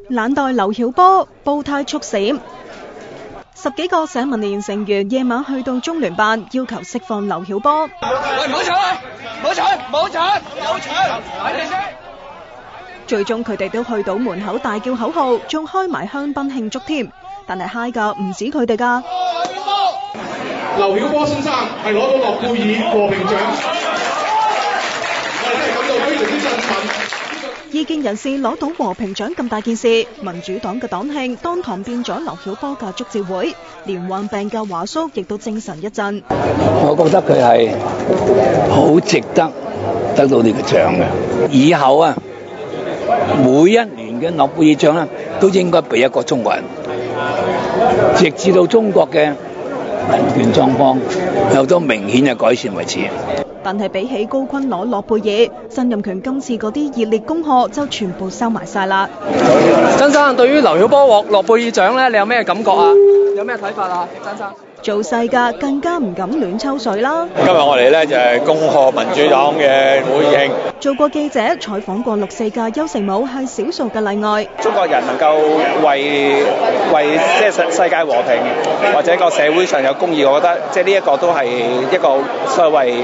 冷待劉曉波，煲呔速閃。10幾個社民連成員夜晚去到中聯辦，要求釋放劉曉波。喂，唔好搶啊！唔好搶！唔好搶！有搶！最終佢哋都去到門口大叫口號，仲開埋香檳慶祝添。但係嗨㗎唔止佢哋㗎。劉曉波先生係攞到諾貝爾和平獎，我哋真係感到非常之振奮。異見人士攞到和平獎咁大件事，民主黨嘅黨慶當堂變咗劉曉波嘅祝捷會，連患病嘅華叔亦都精神一振。我覺得佢係好值得得到呢個獎嘅。以後啊，每一年嘅諾貝爾獎咧，都應該俾一個中國人，直至到中國嘅人權狀況有咗明顯嘅改善為止。但係比起高錕攞諾貝爾，曾蔭權今次嗰啲熱烈恭賀就全部收埋晒啦。曾生，對於劉曉波獲諾貝爾獎咧，你有咩感覺啊？有咩睇法啊？曾生？做細㗎更加唔敢亂抽水啦。今日我哋咧就係恭賀民主黨嘅會慶。做過記者採訪過6·4嘅邱成武係少數嘅例外。中國人能夠為即係世界和平或者個社會上有公義，我覺得即係呢一個都係一個所謂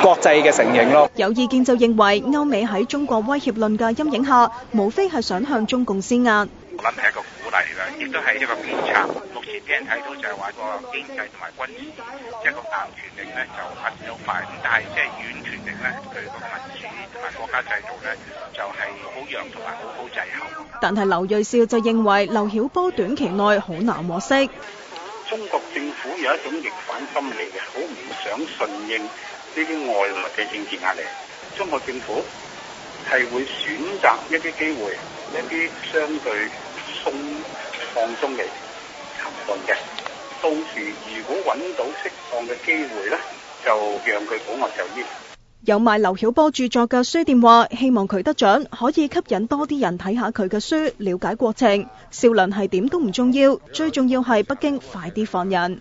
國際嘅承認咯。有意見就認為歐美喺中國威脅論嘅陰影下，無非係想向中共施壓。我諗係一個鼓勵嘅，亦都係一個鞭策。目前俾人睇到就係話個經濟同埋軍事，即係個硬權力咧就發展得快，咁但係即係軟權力咧，佢個民主同埋國家制度咧就係好弱同埋好滯後。但係劉銳紹就認為劉曉波短期內好難獲釋。中國政府有一種逆反心理嘅，好唔想順應呢啲外來嘅政治壓力。中國政府係會選擇一啲機會，一啲相對放鬆嘅行動嘅，到時如果揾到適當嘅機會咧，就讓佢保外就醫。有賣劉曉波著作嘅書店話，希望佢得獎可以吸引多啲人睇下佢嘅書，了解國情。銷量係點都唔重要，最重要係北京快啲放人。